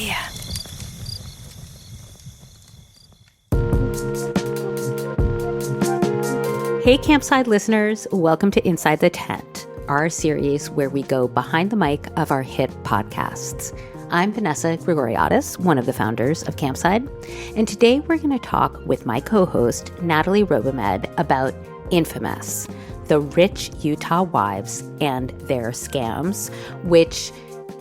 media. Hey, Campside listeners, welcome to Inside the Tent, our series where we go behind the mic of our hit podcasts. I'm Vanessa Grigoriadis, one of the founders of Campside, and today we're going to talk with my co-host, Natalie Robomed, about Infamous, the rich Utah wives and their scams, which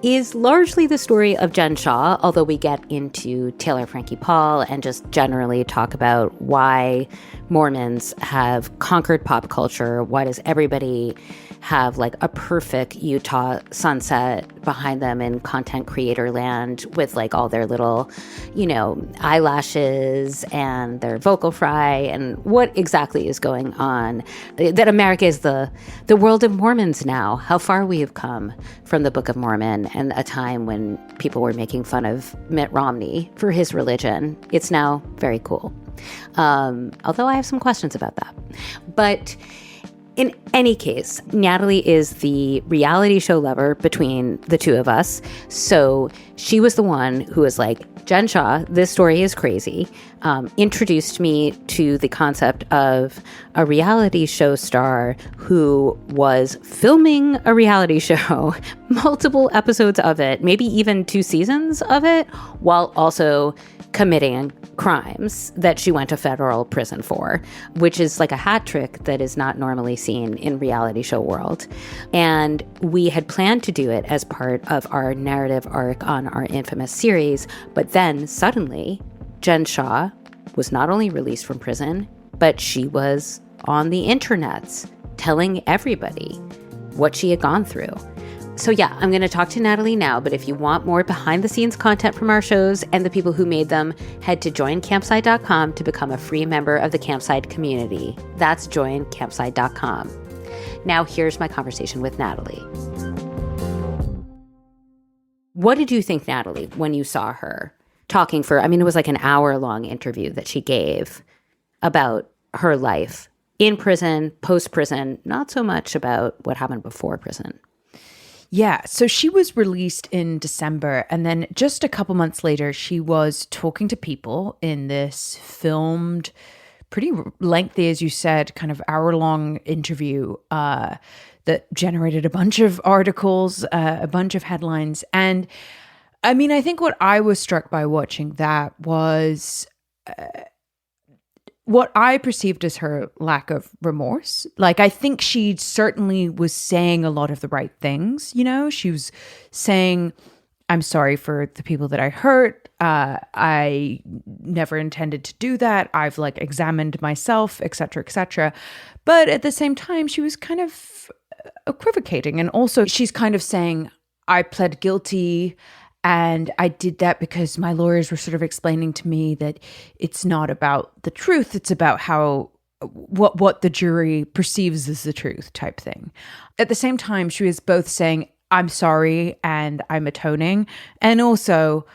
is largely the story of Jen Shah, although we get into Taylor Frankie Paul and just generally talk about why Mormons have conquered pop culture. Why does everybody have like a perfect Utah sunset behind them in content creator land with like all their little, eyelashes and their vocal fry, and what exactly is going on? That America is the world of Mormons now. How far we have come from the Book of Mormon and a time when people were making fun of Mitt Romney for his religion. It's now very cool. Although I have some questions about that. But in any case, Natalie is the reality show lover between the two of us. So she was the one who was like, Jen Shah, this story is crazy, introduced me to the concept of a reality show star who was filming a reality show, multiple episodes of it, maybe even 2 seasons of it, while also committing crimes that she went to federal prison for, which is like a hat trick that is not normally seen in reality show world. And we had planned to do it as part of our narrative arc on our Infamous series, but then suddenly Jen Shah was not only released from prison, but she was on the internets telling everybody what she had gone through. So yeah, I'm going to talk to Natalie now, but if you want more behind-the-scenes content from our shows and the people who made them, head to joincampside.com to become a free member of the Campside community. That's joincampside.com. Now here's my conversation with Natalie. What did you think, Natalie, when you saw her talking for, it was like an hour-long interview that she gave about her life in prison, post-prison, not so much about what happened before prison? Yeah, so she was released in December, and then just a couple months later, she was talking to people in this filmed, pretty lengthy, as you said, kind of hour-long interview that generated a bunch of articles, a bunch of headlines. And I think what I was struck by watching that was what I perceived as her lack of remorse. Like, I think she certainly was saying a lot of the right things. She was saying, I'm sorry for the people that I hurt. I never intended to do that. I've examined myself, et cetera, et cetera. But at the same time, she was kind of equivocating. And also she's kind of saying, I pled guilty, and I did that because my lawyers were sort of explaining to me that it's not about the truth. It's about what the jury perceives as the truth type thing. At the same time, she was both saying, I'm sorry and I'm atoning. And also,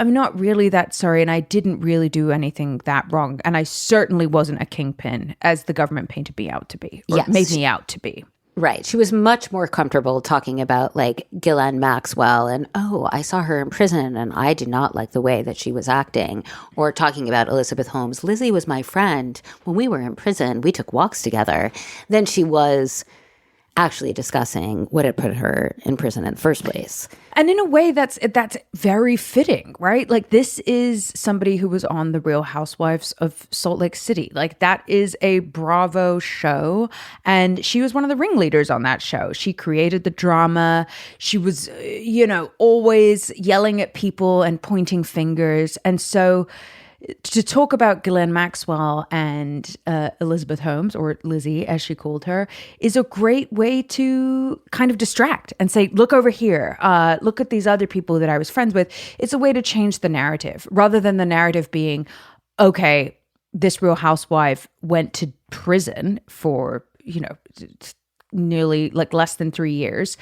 I'm not really that sorry and I didn't really do anything that wrong. And I certainly wasn't a kingpin as the government painted me out to be, or made me out to be. Right. She was much more comfortable talking about Ghislaine Maxwell and, I saw her in prison and I did not like the way that she was acting, or talking about Elizabeth Holmes. Lizzie was my friend. When we were in prison, we took walks together. Then she was actually discussing what had put her in prison in the first place. And in a way, that's very fitting, right? This is somebody who was on The Real Housewives of Salt Lake City. That is a Bravo show. And she was one of the ringleaders on that show. She created the drama. She was, always yelling at people and pointing fingers. And so to talk about Ghislaine Maxwell and Elizabeth Holmes, or Lizzie as she called her, is a great way to kind of distract and say, look over here, look at these other people that I was friends with. It's a way to change the narrative, rather than the narrative being, okay, this Real Housewife went to prison for, nearly less than 3 years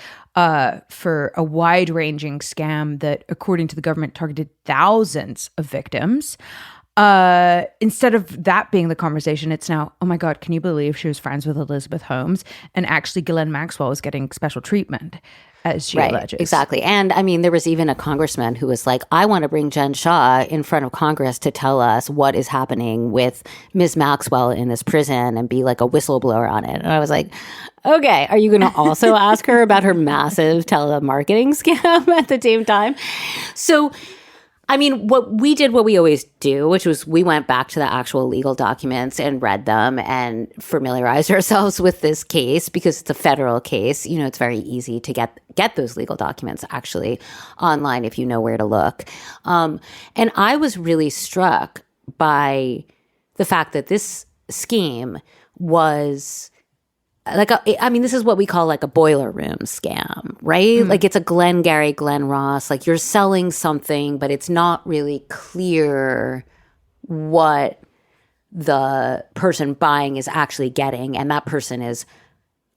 for a wide-ranging scam that, according to the government, targeted thousands of victims. Instead of that being the conversation, it's now, oh my God, can you believe she was friends with Elizabeth Holmes? And actually Ghislaine Maxwell was getting special treatment, as she alleges. Exactly. And I mean, there was even a congressman who was like, I want to bring Jen Shah in front of Congress to tell us what is happening with Ms. Maxwell in this prison and be like a whistleblower on it. And I was like, okay, are you going to also ask her about her massive telemarketing scam at the same time? So, I mean, what we always do, which was we went back to the actual legal documents and read them and familiarized ourselves with this case because it's a federal case. You know, it's very easy to get those legal documents actually online if you know where to look. And I was really struck by the fact that this scheme was this is what we call like a boiler room scam, right? Like it's a Glengarry, Glen Ross, like you're selling something, but it's not really clear what the person buying is actually getting. And that person is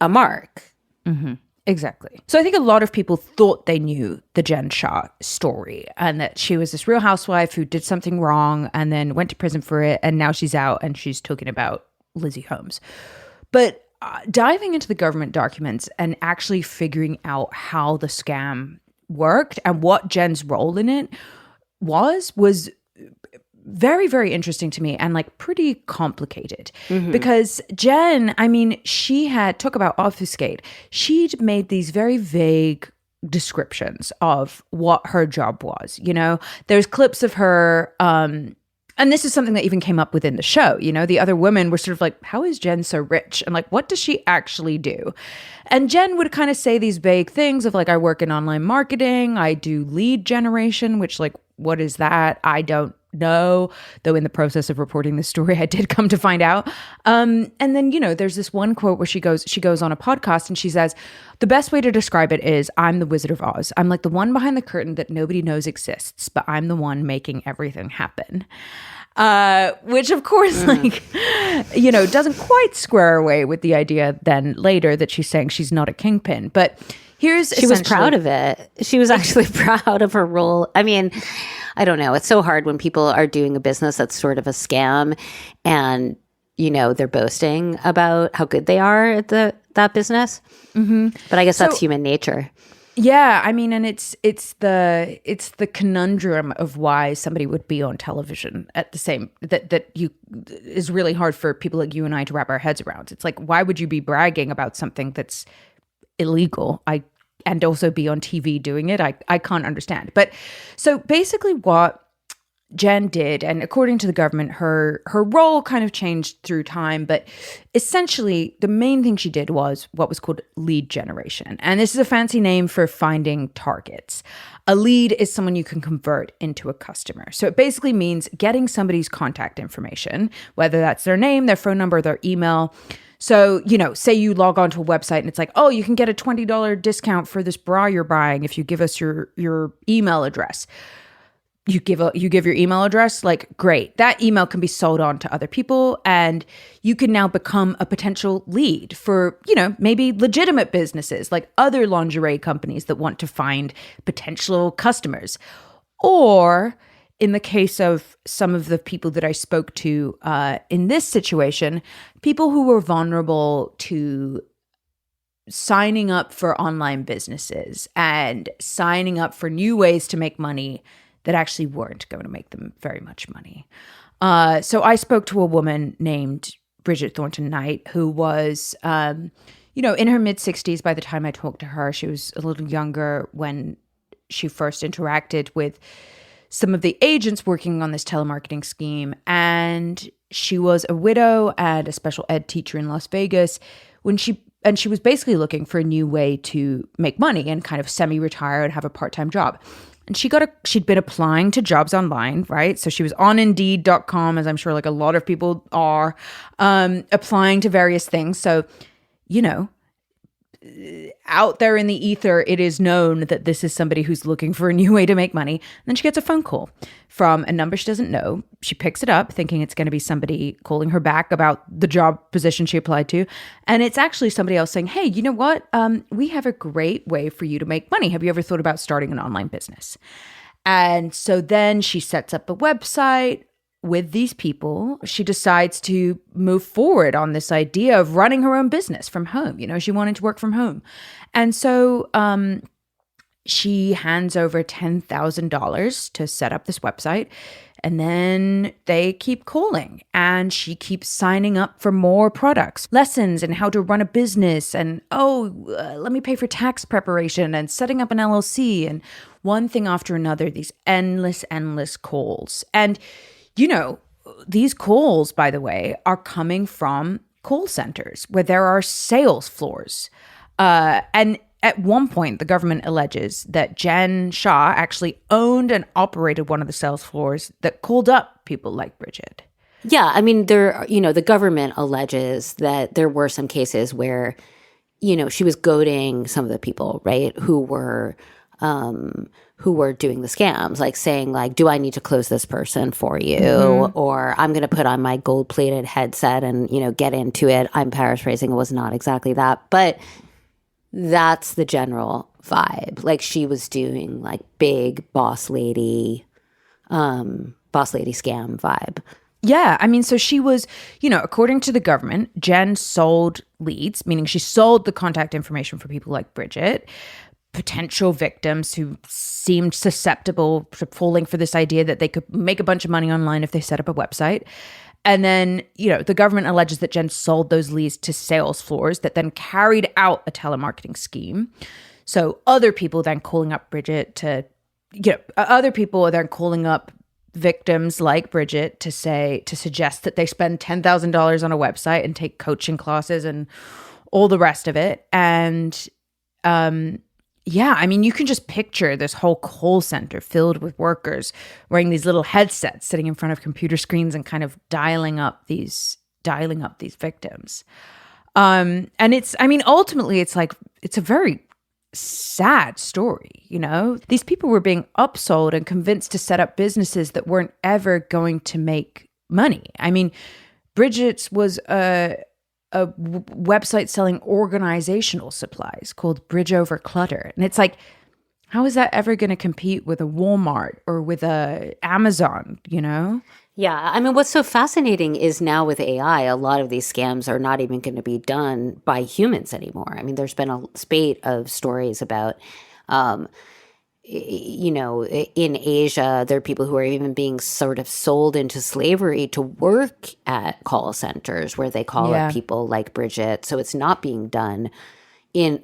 a mark. Mm-hmm. Exactly. So I think a lot of people thought they knew the Jen Shah story and that she was this real housewife who did something wrong and then went to prison for it. And now she's out and she's talking about Lizzie Holmes. But diving into the government documents and actually figuring out how the scam worked and what Jen's role in it was very, very interesting to me and like pretty complicated because Jen, I mean, talk about obfuscate. She'd made these very vague descriptions of what her job was. You know, there's clips of her, and this is something that even came up within the show. You know, the other women were sort of like, how is Jen so rich? And like, what does she actually do? And Jen would kind of say these vague things of like, I work in online marketing. I do lead generation, which like, what is that? I don't know. Though in the process of reporting this story, I did come to find out. And then, you know, there's this one quote where she goes on a podcast and she says, the best way to describe it is I'm the Wizard of Oz. I'm like the one behind the curtain that nobody knows exists, but I'm the one making everything happen. Which of course, like, you know, doesn't quite square away with the idea then later that she's saying she's not a kingpin. But she was proud of it. She was actually proud of her role. I mean, I don't know. It's so hard when people are doing a business that's sort of a scam and, you know, they're boasting about how good they are at that business. Mm-hmm. But I guess that's human nature. Yeah, I mean, and it's the conundrum of why somebody would be on television at the same that is really hard for people like you and I to wrap our heads around. It's like, why would you be bragging about something that's illegal? And also be on TV doing it. I can't understand. But so basically, what Jen did, and according to the government, her role kind of changed through time, but essentially the main thing she did was what was called lead generation. And this is a fancy name for finding targets. A lead is someone you can convert into a customer. So it basically means getting somebody's contact information, whether that's their name, their phone number, their email. So, you know, say you log onto a website and it's like, oh, you can get a $20 discount for this bra you're buying if you give us your email address. You give your email address, like, great. That email can be sold on to other people and you can now become a potential lead for, you know, maybe legitimate businesses like other lingerie companies that want to find potential customers. Or in the case of some of the people that I spoke to in this situation, people who were vulnerable to signing up for online businesses and signing up for new ways to make money that actually weren't going to make them very much money. So I spoke to a woman named Bridget Thornton Knight, who was, you know, in her mid-60s by the time I talked to her. She was a little younger when she first interacted with some of the agents working on this telemarketing scheme. And she was a widow and a special ed teacher in Las Vegas when she was basically looking for a new way to make money and kind of semi-retire and have a part-time job. And she'd been applying to jobs online, right? So she was on Indeed.com, as I'm sure like a lot of people are, applying to various things. So, you know, out there in the ether, it is known that this is somebody who's looking for a new way to make money. And then she gets a phone call from a number she doesn't know. She picks it up thinking it's going to be somebody calling her back about the job position she applied to. And it's actually somebody else saying, hey, you know what? We have a great way for you to make money. Have you ever thought about starting an online business? And so then she sets up a website, with these people, she decides to move forward on this idea of running her own business from home. You know, she wanted to work from home. And so she hands over $10,000 to set up this website. And then they keep calling and she keeps signing up for more products, lessons and how to run a business. And, let me pay for tax preparation and setting up an LLC and one thing after another, these endless calls. And, you know, these calls, by the way, are coming from call centers where there are sales floors. And at one point, the government alleges that Jen Shah actually owned and operated one of the sales floors that called up people like Bridget. Yeah, I mean, the government alleges that there were some cases where, you know, she was goading some of the people, right, who were doing the scams, like saying, like, do I need to close this person for you? Mm-hmm. Or I'm going to put on my gold-plated headset and, you know, get into it. I'm paraphrasing. It was not exactly that. But that's the general vibe. Like, she was doing, like, big boss lady scam vibe. Yeah, I mean, so she was, you know, according to the government, Jen sold leads, meaning she sold the contact information for people like Bridget, potential victims who seemed susceptible to falling for this idea that they could make a bunch of money online if they set up a website. And then, you know, the government alleges that Jen sold those leads to sales floors that then carried out a telemarketing scheme. So other people then calling up Bridget to, you know, other people are then calling up victims like Bridget to suggest that they spend $10,000 on a website and take coaching classes and all the rest of it. And, yeah, I mean, you can just picture this whole call center filled with workers wearing these little headsets, sitting in front of computer screens and kind of dialing up these victims. And it's, I mean, ultimately, it's like, it's a very sad story, you know? These people were being upsold and convinced to set up businesses that weren't ever going to make money. I mean, Bridget's was a website selling organizational supplies called Bridge Over Clutter. And it's like, how is that ever going to compete with a Walmart or with a Amazon, you know? Yeah. I mean, what's so fascinating is now with AI, a lot of these scams are not even going to be done by humans anymore. I mean, there's been a spate of stories about, you know, in Asia, there are people who are even being sort of sold into slavery to work at call centers where they call up people like Bridget. So it's not being done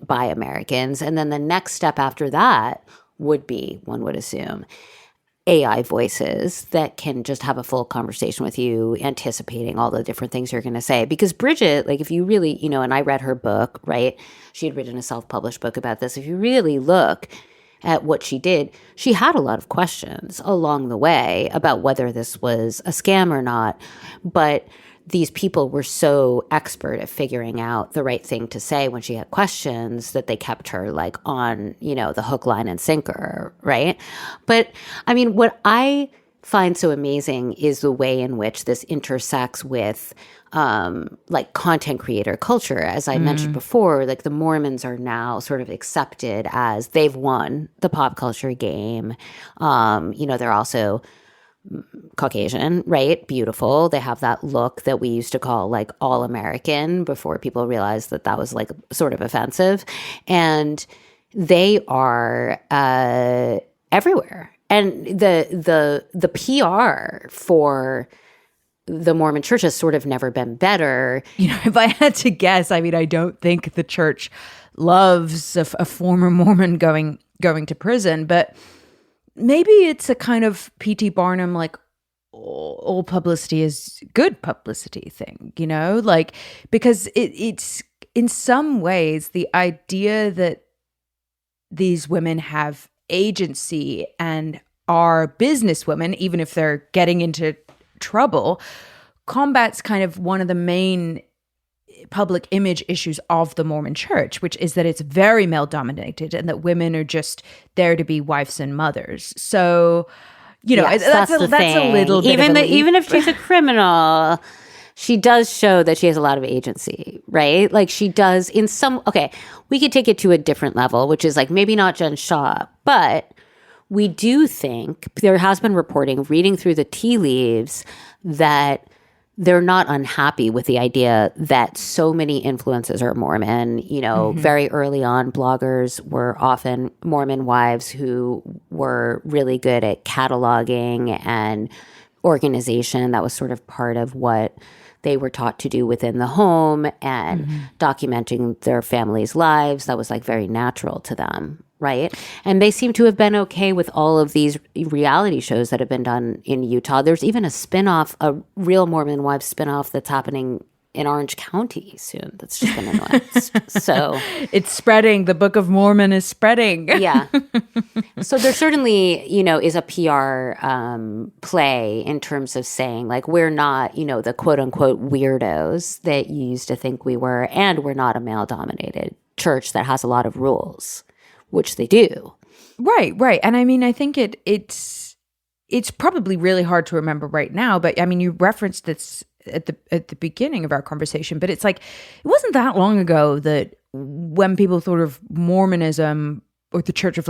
by Americans. And then the next step after that would be, one would assume, AI voices that can just have a full conversation with you, anticipating all the different things you're going to say. Because Bridget, like, if you really, you know, and I read her book, right? She had written a self-published book about this. If you really look at what she did, she had a lot of questions along the way about whether this was a scam or not. But these people were so expert at figuring out the right thing to say when she had questions that they kept her, like, on, you know, the hook, line, and sinker, right? But I mean, what I find so amazing is the way in which this intersects with like content creator culture. As I mentioned before, like, the Mormons are now sort of accepted as they've won the pop culture game. You know, they're also Caucasian, right? Beautiful. They have that look that we used to call, like, all American before people realized that that was, like, sort of offensive. And they are everywhere. And the PR for the Mormon church has sort of never been better. You know, if I had to guess, I mean, I don't think the church loves a former Mormon going to prison, but maybe it's a kind of P.T. Barnum, like, all publicity is good publicity thing, you know? Like, because it's in some ways the idea that these women have agency and are businesswomen, even if they're getting into trouble, combats kind of one of the main public image issues of the Mormon church, which is that it's very male dominated and that women are just there to be wives and mothers. So, you know, yes, that's a little bit even if she's a criminal, she does show that she has a lot of agency, right? Like, she does in some, okay, we could take it to a different level, which is, like, maybe not Jen Shah, but we do think there has been reporting, reading through the tea leaves, that they're not unhappy with the idea that so many influencers are Mormon. You know, very early on, bloggers were often Mormon wives who were really good at cataloging and organization. That was sort of part of what they were taught to do within the home, and documenting their family's lives. That was like very natural to them, right? And they seem to have been okay with all of these reality shows that have been done in Utah. There's even a spinoff, a Real Mormon Wives spinoff that's happening in Orange County soon. That's just been announced. So it's spreading. The Book of Mormon is spreading. Yeah. So there certainly, you know, is a PR play in terms of saying, like, we're not, you know, the quote unquote weirdos that you used to think we were, and we're not a male dominated church that has a lot of rules, which they do. Right. And I mean, I think it's probably really hard to remember right now, but I mean, you referenced this at the beginning of our conversation, but it's like, it wasn't that long ago that when people thought of Mormonism or the Church of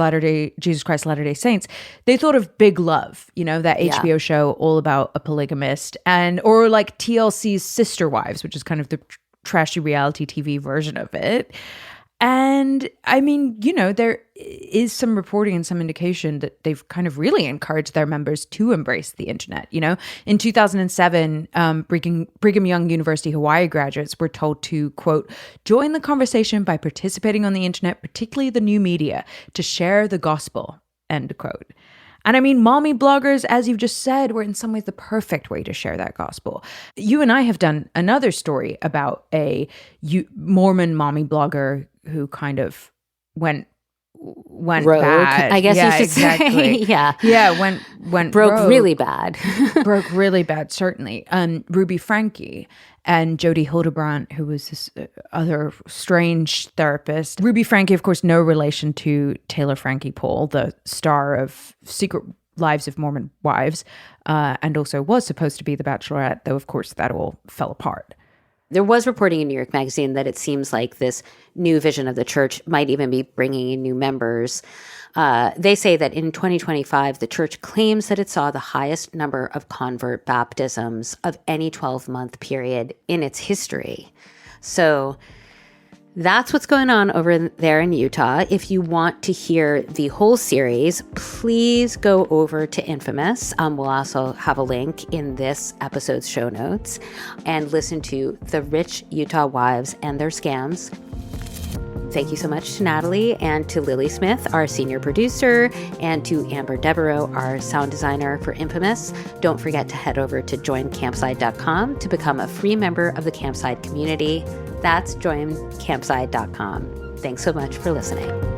Jesus Christ of Latter-day Saints, they thought of Big Love, you know, that HBO show all about a polygamist, or like TLC's Sister Wives, which is kind of the trashy reality TV version of it. And I mean, you know, there is some reporting and some indication that they've kind of really encouraged their members to embrace the internet. You know, in 2007, Brigham Young University Hawaii graduates were told to, quote, join the conversation by participating on the internet, particularly the new media, to share the gospel, end quote. And I mean, mommy bloggers, as you've just said, were in some ways the perfect way to share that gospel. You and I have done another story about a Mormon mommy blogger who kind of went rogue, bad. I guess you should exactly. say. Went broke rogue. really bad. Broke really bad, certainly. Ruby Franke and Jody Hildebrandt, who was this other strange therapist. Ruby Franke, of course, no relation to Taylor Franke Paul, the star of Secret Lives of Mormon Wives, and also was supposed to be the Bachelorette, though, of course, that all fell apart. There was reporting in New York Magazine that it seems like this new vision of the church might even be bringing in new members. They say that in 2025, the church claims that it saw the highest number of convert baptisms of any 12-month period in its history. So that's what's going on over there in Utah. If you want to hear the whole series, please go over to Infamous. We'll also have a link in this episode's show notes, and listen to The Rich Utah Wives and Their Scams. Thank you so much to Natalie and to Lily Smith, our senior producer, and to Amber Devereaux, our sound designer for Infamous. Don't forget to head over to joincampside.com to become a free member of the Campside community. That's joincampside.com. Thanks so much for listening.